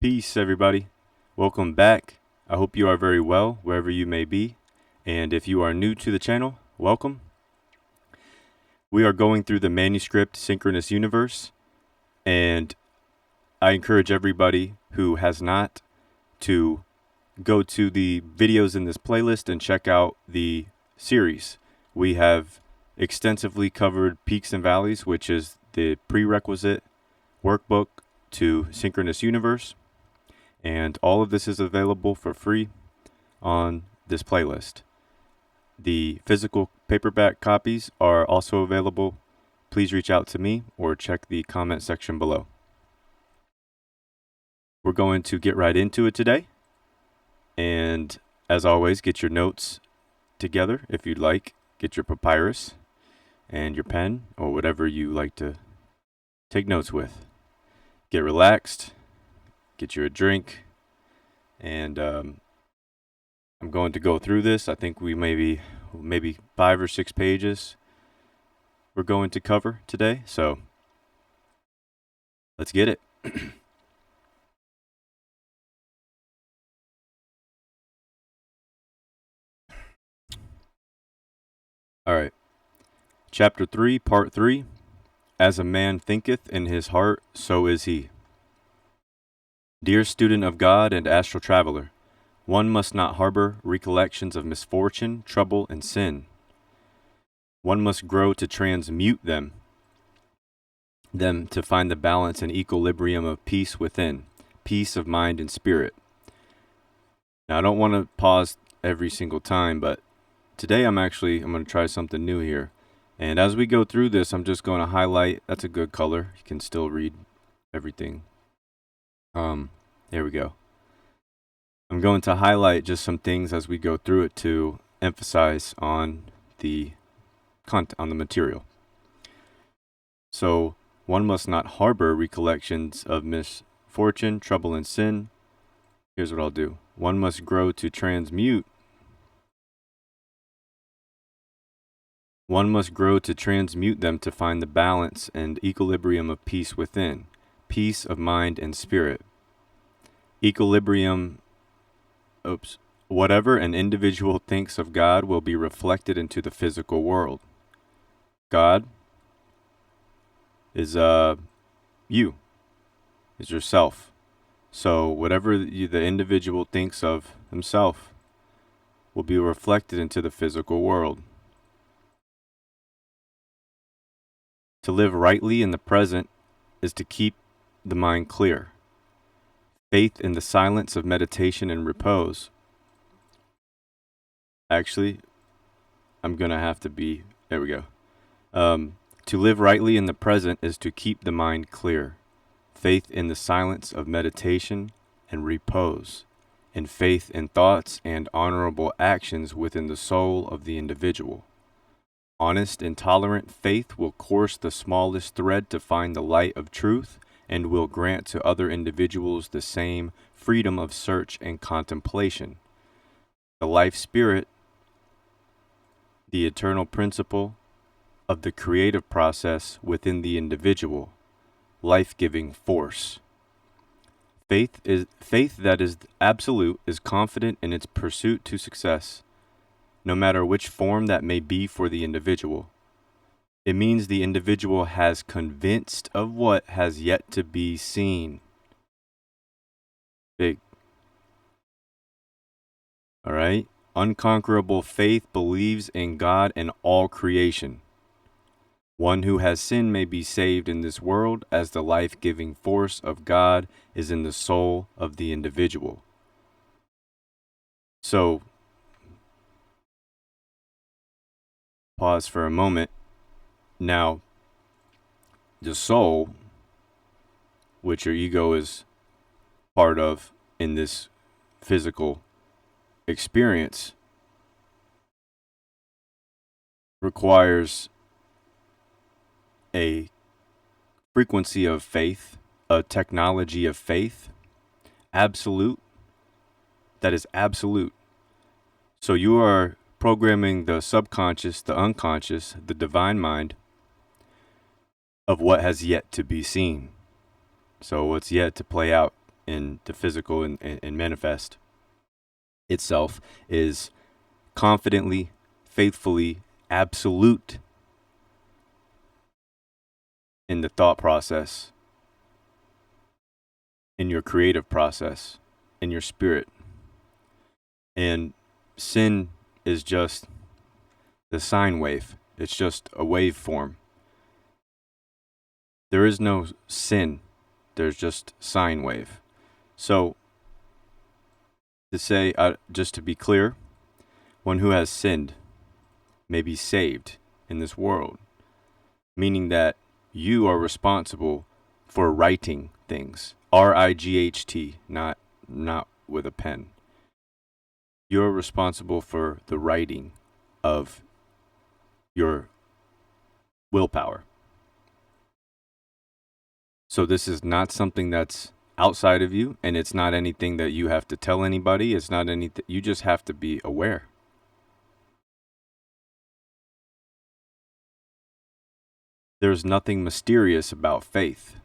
Peace, everybody. Welcome back. I hope you are very well wherever you may be. And if you are new to the channel, welcome. We are going through the manuscript Synchronous Universe, and I encourage everybody who has not to go to the videos in this playlist and check out the series. We have extensively covered Peaks and Valleys, which is the prerequisite workbook to Synchronous Universe. And all of this is available for free on this playlist. The physical paperback copies are also available. Please reach out to me or check the comment section below. We're going to get right into it today. And as always, get your notes together if you'd like. Get your papyrus and your pen or whatever you like to take notes with. Get relaxed. Get you a drink. And I'm going to go through this. I think we maybe 5 or 6 pages we're going to cover today. So let's get it. All right. Chapter 3, Part 3. As a man thinketh in his heart, so is he. Dear student of God and astral traveler, one must not harbor recollections of misfortune, trouble, and sin. One must grow to transmute them to find the balance and equilibrium of peace within, peace of mind and spirit. Now, I don't want to pause every single time, but today I'm going to try something new here. And as we go through this, I'm just going to highlight. That's a good color. You can still read everything. There we go. I'm going to highlight just some things as we go through it to emphasize on the content, on the material. So, one must not harbor recollections of misfortune, trouble, and sin. Here's what I'll do. One must grow to transmute. One must grow to transmute them to find the balance and equilibrium of peace within, peace of mind and spirit. Whatever an individual thinks of God will be reflected into the physical world. God is you, is yourself. So whatever the individual thinks of himself will be reflected into the physical world. To live rightly in the present is to keep the mind clear. Faith in the silence of meditation and repose. Actually, I'm going to have to be, there we go. To live rightly in the present is to keep the mind clear. Faith in the silence of meditation and repose. And faith in thoughts and honorable actions within the soul of the individual. Honest and tolerant faith will course the smallest thread to find the light of truth and will grant to other individuals the same freedom of search and contemplation. The life spirit, the eternal principle of the creative process within the individual, life-giving force. Faith that is absolute is confident in its pursuit to success, no matter which form that may be for the individual. It means the individual has convinced of what has yet to be seen. Big. All right? Unconquerable faith believes in God and all creation. One who has sinned may be saved in this world as the life-giving force of God is in the soul of the individual. So, pause for a moment. Now, the soul, which your ego is part of in this physical experience, requires a frequency of faith, a technology of faith, absolute, that is absolute. So you are programming the subconscious, the unconscious, the divine mind of what has yet to be seen. So what's yet to play out in the physical and manifest itself is confidently, faithfully, absolute in the thought process, in your creative process, in your spirit. And sin is just the sine wave. It's just a waveform. There is no sin. There's just sine wave. So to say, just to be clear, one who has sinned may be saved in this world, meaning that you are responsible for righting things. R-I-G-H-T, not with a pen. You're responsible for the righting of your willpower. So this is not something that's outside of you, and it's not anything that you have to tell anybody. It's not anything, you just have to be aware. There's nothing mysterious about faith.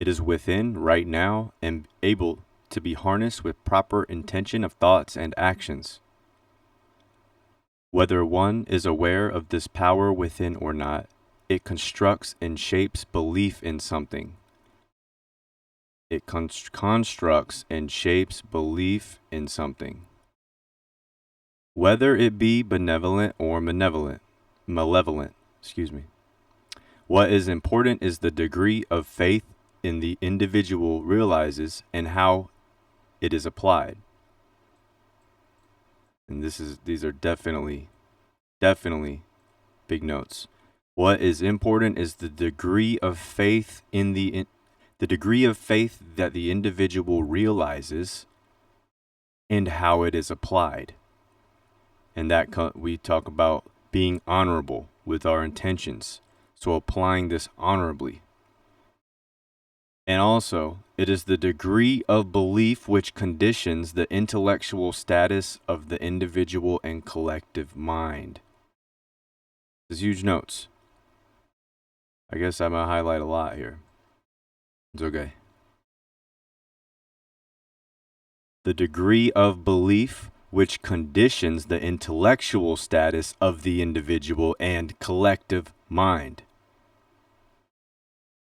It is within right now and able to be harnessed with proper intention of thoughts and actions. Whether one is aware of this power within or not, it constructs and shapes belief in something. It constructs and shapes belief in something. Whether it be benevolent or malevolent. What is important is the degree of faith in the individual realizes and how it is applied. And these are definitely big notes. What is important is the degree of faith in the degree of faith that the individual realizes and how it is applied. And that we talk about being honorable with our intentions. So applying this honorably. And also, it is the degree of belief which conditions the intellectual status of the individual and collective mind. This is huge notes. I guess I'm going to highlight a lot here. It's okay. The degree of belief which conditions the intellectual status of the individual and collective mind.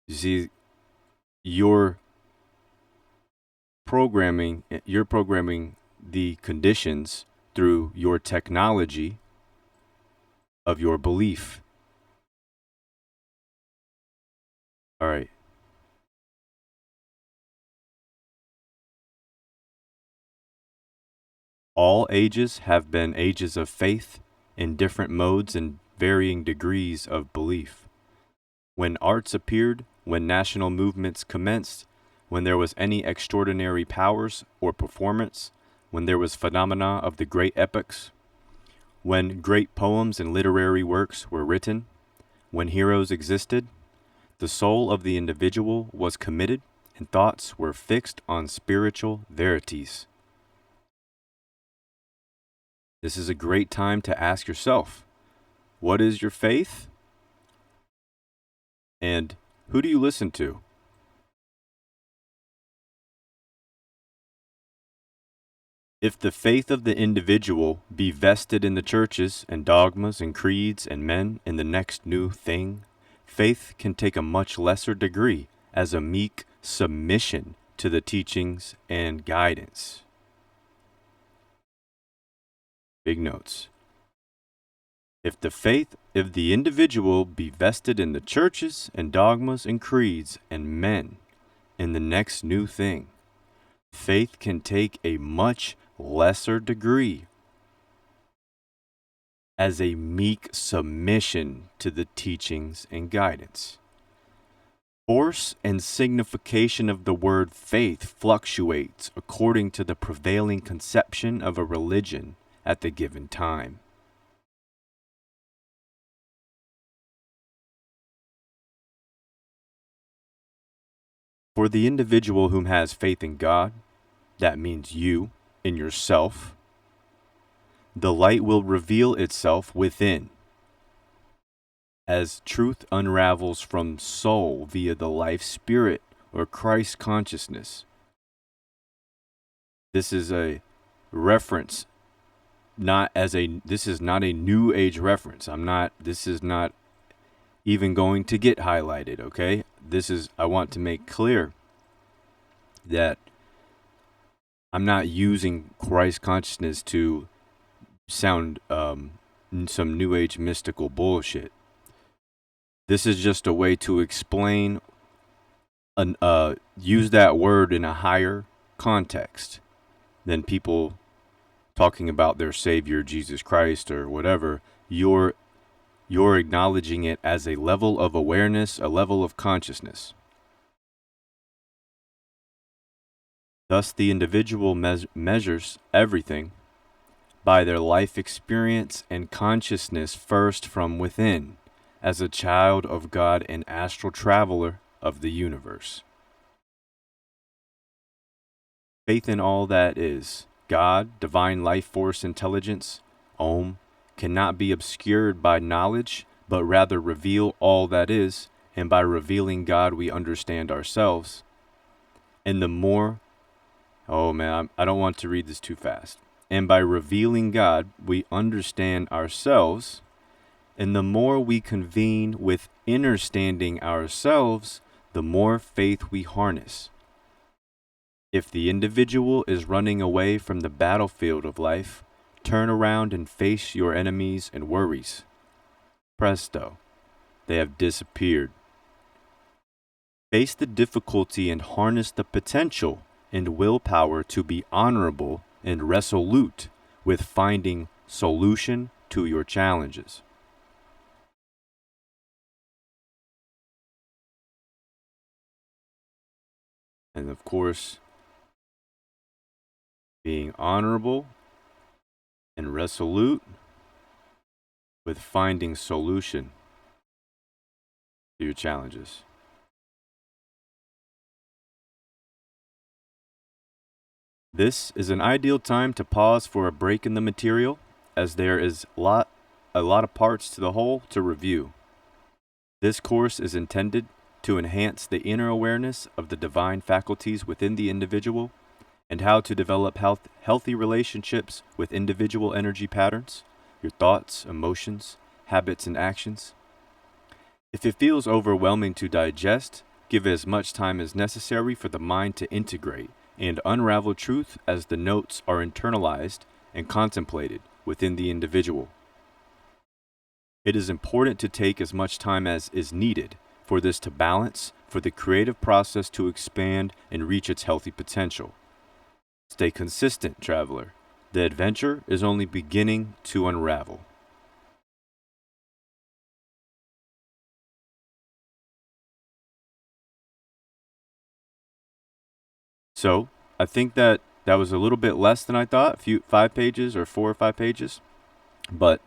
You see, you're programming the conditions through your technology of your belief. All right. All ages have been ages of faith in different modes and varying degrees of belief. When arts appeared, when national movements commenced, when there was any extraordinary powers or performance, when there was phenomena of the great epochs, when great poems and literary works were written, when heroes existed, the soul of the individual was committed and thoughts were fixed on spiritual verities. This is a great time to ask yourself, what is your faith? And who do you listen to? If the faith of the individual be vested in the churches and dogmas and creeds and men in the next new thing, faith can take a much lesser degree as a meek submission to the teachings and guidance. Big notes. If the faith of the individual be vested in the churches and dogmas and creeds and men in the next new thing, faith can take a much lesser degree as a meek submission to the teachings and guidance. Force and signification of the word faith fluctuates according to the prevailing conception of a religion at the given time. For the individual whom has faith in God, that means you, in yourself, the light will reveal itself within. As truth unravels from soul via the life spirit or Christ consciousness. This is a reference, this is not a new age reference. This is not even going to get highlighted, okay? I want to make clear that I'm not using Christ consciousness to sound some new age mystical bullshit. This is just a way to explain, use that word in a higher context than people talking about their Savior, Jesus Christ, or whatever. You're acknowledging it as a level of awareness, a level of consciousness. Thus, the individual measures everything by their life experience and consciousness first from within, as a child of God and astral traveler of the universe. Faith in all that is, God, divine life force intelligence, Om, cannot be obscured by knowledge, but rather reveal all that is, and by revealing God we understand ourselves. And the more, I don't want to read this too fast. And by revealing God we understand ourselves, and the more we convene with understanding ourselves, the more faith we harness. If the individual is running away from the battlefield of life, turn around and face your enemies and worries. Presto, they have disappeared. Face the difficulty and harness the potential and willpower to be honorable and resolute with finding solution to your challenges. And of course, being honorable and resolute with finding solution to your challenges. This is an ideal time to pause for a break in the material, as there is a lot of parts to the whole to review. This course is intended to enhance the inner awareness of the divine faculties within the individual and how to develop healthy relationships with individual energy patterns, your thoughts, emotions, habits, and actions. If it feels overwhelming to digest, give as much time as necessary for the mind to integrate and unravel truth as the notes are internalized and contemplated within the individual. It is important to take as much time as is needed for this to balance, for the creative process to expand and reach its healthy potential. Stay consistent, traveler. The adventure is only beginning to unravel. So, I think that was a little bit less than I thought, 5 pages or 4 or 5 pages. But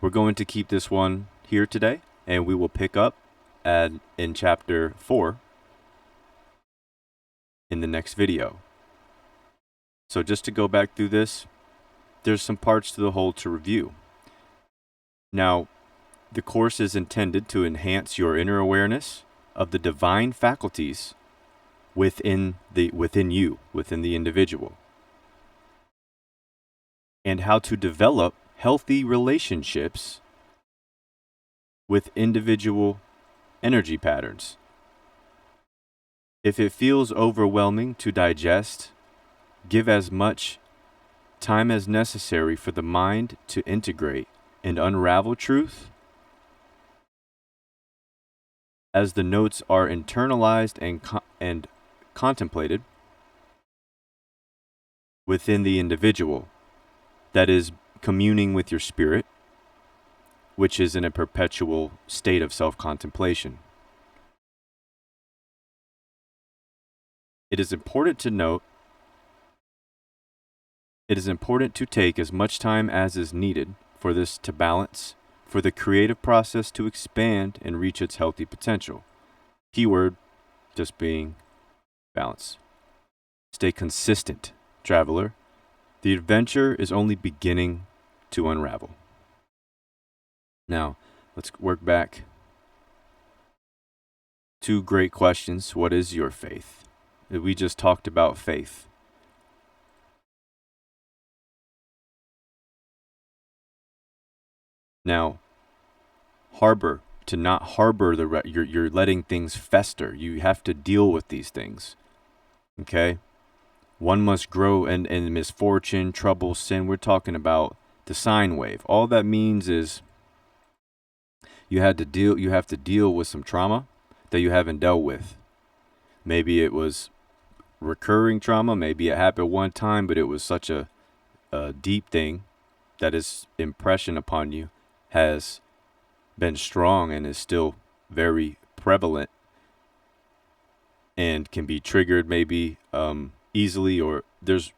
we're going to keep this one here today, and we will pick up in chapter 4 in the next video. So just to go back through this, there's some parts to the whole to review. Now, the course is intended to enhance your inner awareness of the divine faculties within the individual, and how to develop healthy relationships with individual energy patterns. If it feels overwhelming to digest, give as much time as necessary for the mind to integrate and unravel truth as the notes are internalized and contemplated within the individual, that is, communing with your spirit, which is in a perpetual state of self-contemplation. It is important to take as much time as is needed for this to balance, for the creative process to expand and reach its healthy potential. Keyword just being balance. Stay consistent, traveler. The adventure is only beginning to unravel. Now, let's work back two great questions. What is your faith? We just talked about faith. Now, to not harbor you're letting things fester. You have to deal with these things. Okay? One must grow in misfortune, trouble, sin. We're talking about the sine wave. All that means is you have to deal with some trauma that you haven't dealt with. Maybe it was recurring trauma, maybe it happened one time, but it was such a deep thing that its impression upon you has been strong and is still very prevalent and can be triggered maybe easily, or there's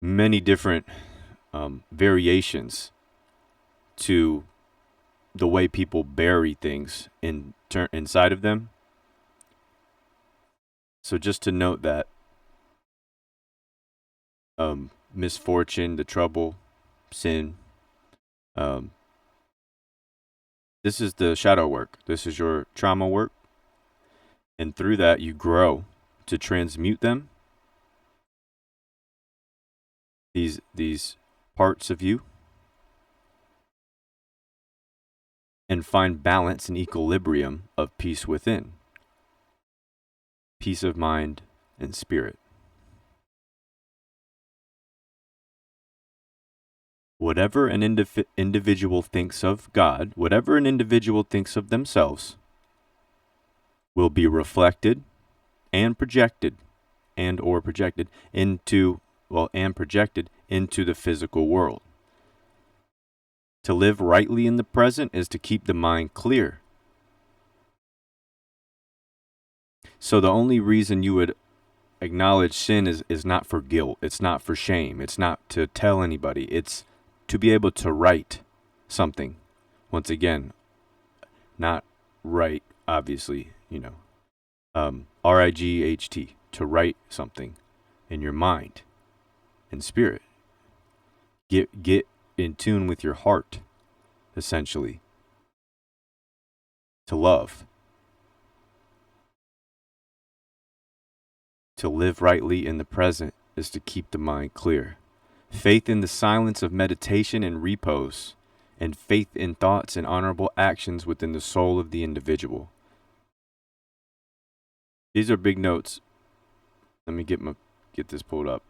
many different variations to the way people bury things inside of them. So just to note that misfortune, the trouble, sin, this is the shadow work. This is your trauma work. And through that, you grow to transmute them, these parts of you, and find balance and equilibrium of peace within, peace of mind and spirit. Whatever an individual thinks of God, whatever an individual thinks of themselves, will be reflected and projected into the physical world. To live rightly in the present is to keep the mind clear. So the only reason you would acknowledge sin is not for guilt. It's not for shame. It's not to tell anybody. It's to be able to write something. Once again, not write, obviously, RIGHT, to write something in your mind and spirit. Get in tune with your heart, essentially, to love. To live rightly in the present is to keep the mind clear. Faith in the silence of meditation and repose, and faith in thoughts and honorable actions within the soul of the individual. These are big notes. Let me get this pulled up.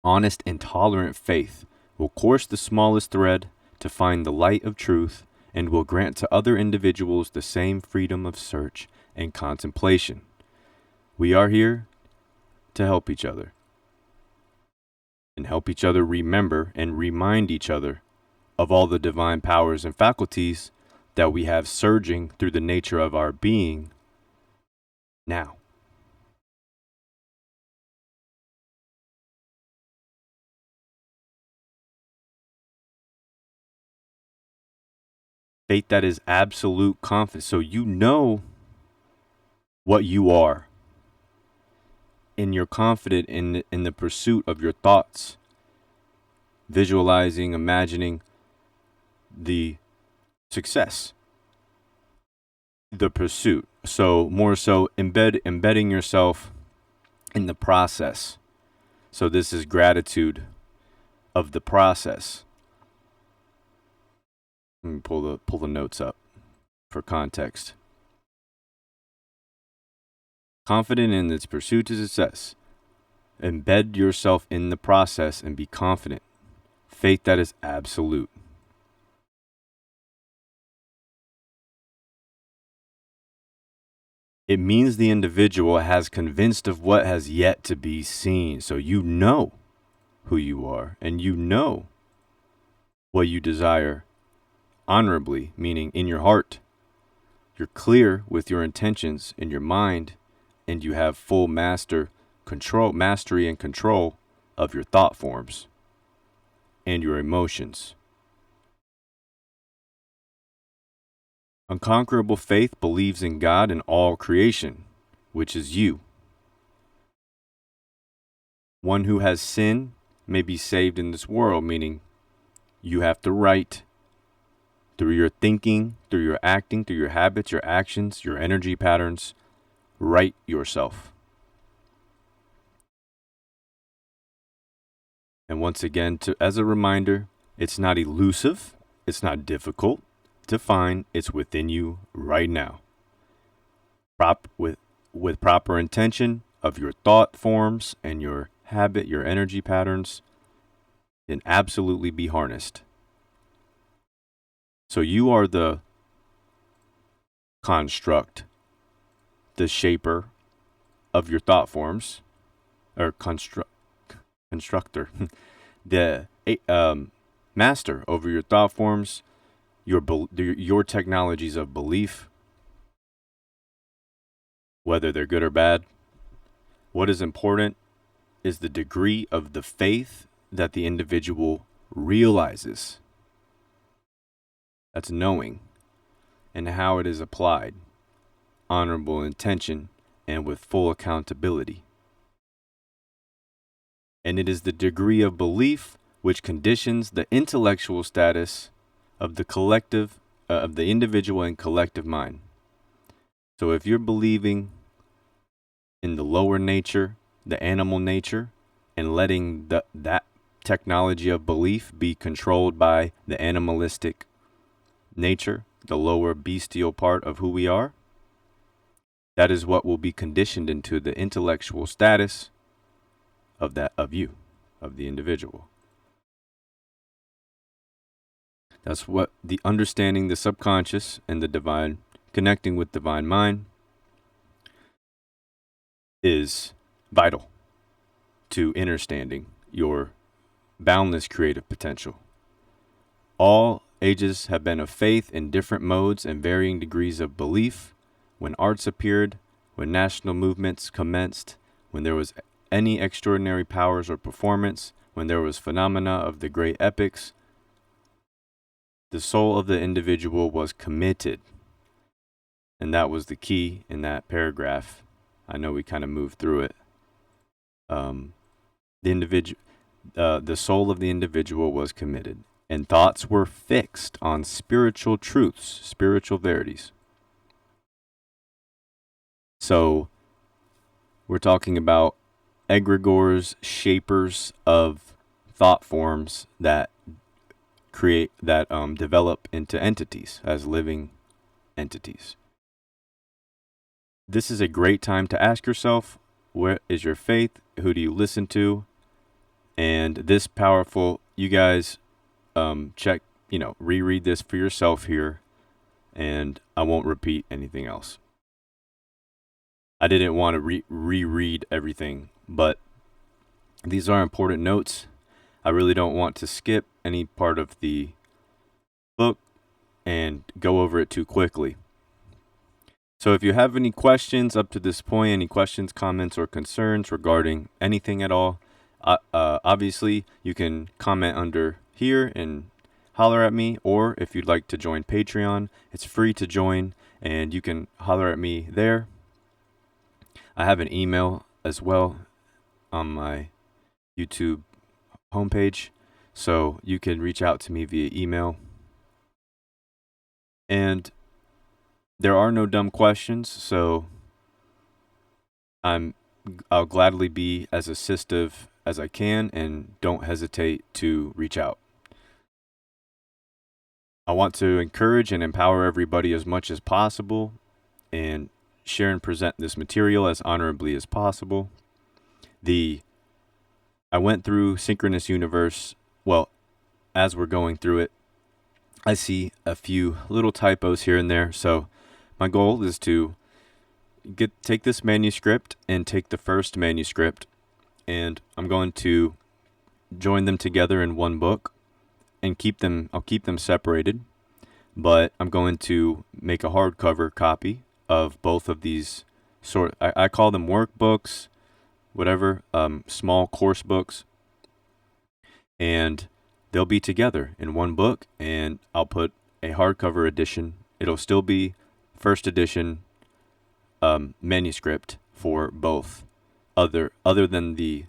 Honest and tolerant faith will course the smallest thread to find the light of truth, and will grant to other individuals the same freedom of search and contemplation. We are here to help each other, and help each other remember and remind each other of all the divine powers and faculties that we have surging through the nature of our being now. Faith that is absolute confidence. So you know what you are, and you're confident in the pursuit of your thoughts, visualizing, imagining the success, the pursuit. So more so embedding yourself in the process. So this is gratitude of the process. Let me pull the notes up for context. Confident in its pursuit to success. Embed yourself in the process and be confident. Faith that is absolute. It means the individual has convinced of what has yet to be seen. So you know who you are, and you know what you desire honorably, meaning in your heart. You're clear with your intentions in your mind, and you have full mastery and control of your thought forms and your emotions. Unconquerable faith believes in God and all creation, which is you. One who has sinned may be saved in this world, meaning you have to write through your thinking, through your acting, through your habits, your actions, your energy patterns. Right yourself. And once again, as a reminder, it's not elusive, it's not difficult to find, it's within you right now. With proper intention of your thought forms and your habit, your energy patterns, can absolutely be harnessed. So you are the construct, the shaper of your thought forms, or constructor, the master over your thought forms, your technologies of belief, whether they're good or bad. What is important is the degree of the faith that the individual realizes. That's knowing, and how it is applied, honorable intention, and with full accountability. And it is the degree of belief which conditions the intellectual status of the collective, of the individual and collective mind. So if you're believing in the lower nature, the animal nature, and letting that technology of belief be controlled by the animalistic nature, the lower bestial part of who we are, that is what will be conditioned into the intellectual status of you, of the individual. That's what the understanding the subconscious and the divine, connecting with divine mind, is vital to understanding your boundless creative potential. All ages have been of faith in different modes and varying degrees of belief. When arts appeared, when national movements commenced, when there was any extraordinary powers or performance, when there was phenomena of the great epics, the soul of the individual was committed. And that was the key in that paragraph. I know we kind of moved through it. The soul of the individual was committed, and thoughts were fixed on spiritual truths, spiritual verities. So we're talking about egregores, shapers of thought forms that develop into entities as living entities. This is a great time to ask yourself, where is your faith? Who do you listen to? And this powerful, you guys check, reread this for yourself here, and I won't repeat anything else. I didn't want to reread everything, but these are important notes. I really don't want to skip any part of the book and go over it too quickly. So if you have any questions up to this point, any questions, comments, or concerns regarding anything at all, obviously you can comment under here and holler at me, or if you'd like to join Patreon, it's free to join and you can holler at me there. I have an email as well on my YouTube homepage, so you can reach out to me via email. And there are no dumb questions, so I'll gladly be as assistive as I can, and don't hesitate to reach out. I want to encourage and empower everybody as much as possible and share and present this material as honorably as possible. I went through Synchronous Universe. Well, as we're going through it, I see a few little typos here and there. So my goal is to take this manuscript and take the first manuscript, and I'm going to join them together in one book and I'll keep them separated, but I'm going to make a hardcover copy of both of these I call them workbooks, whatever, small course books, and they'll be together in one book, and I'll put a hardcover edition. It'll still be first edition manuscript for both, other than the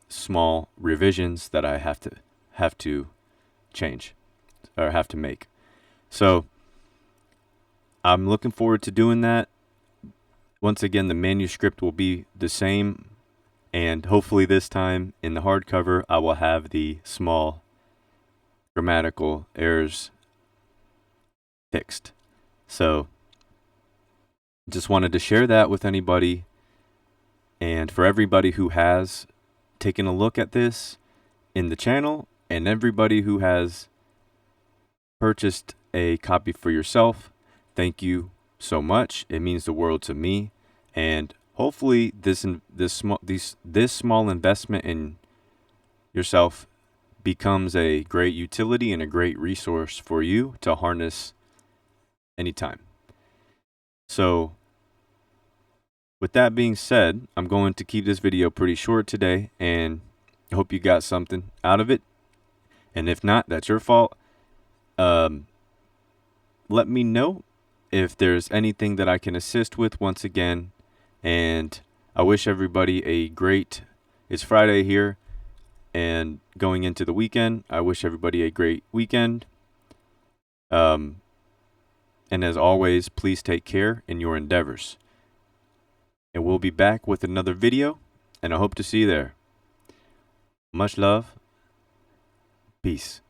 small revisions that I have to change or have to make. So I'm looking forward to doing that. Once again, the manuscript will be the same, and hopefully this time in the hardcover, I will have the small grammatical errors fixed. So just wanted to share that with anybody, and for everybody who has taken a look at this in the channel, and everybody who has purchased a copy for yourself, thank you so much. It means the world to me, and hopefully this small investment in yourself becomes a great utility and a great resource for you to harness anytime. So with that being said, I'm going to keep this video pretty short today, and I hope you got something out of it. And if not, that's your fault. Let me know if there's anything that I can assist with once again. And I wish everybody it's Friday here and going into the weekend. I wish everybody a great weekend. And as always, please take care in your endeavors. And we'll be back with another video, and I hope to see you there. Much love. Peace.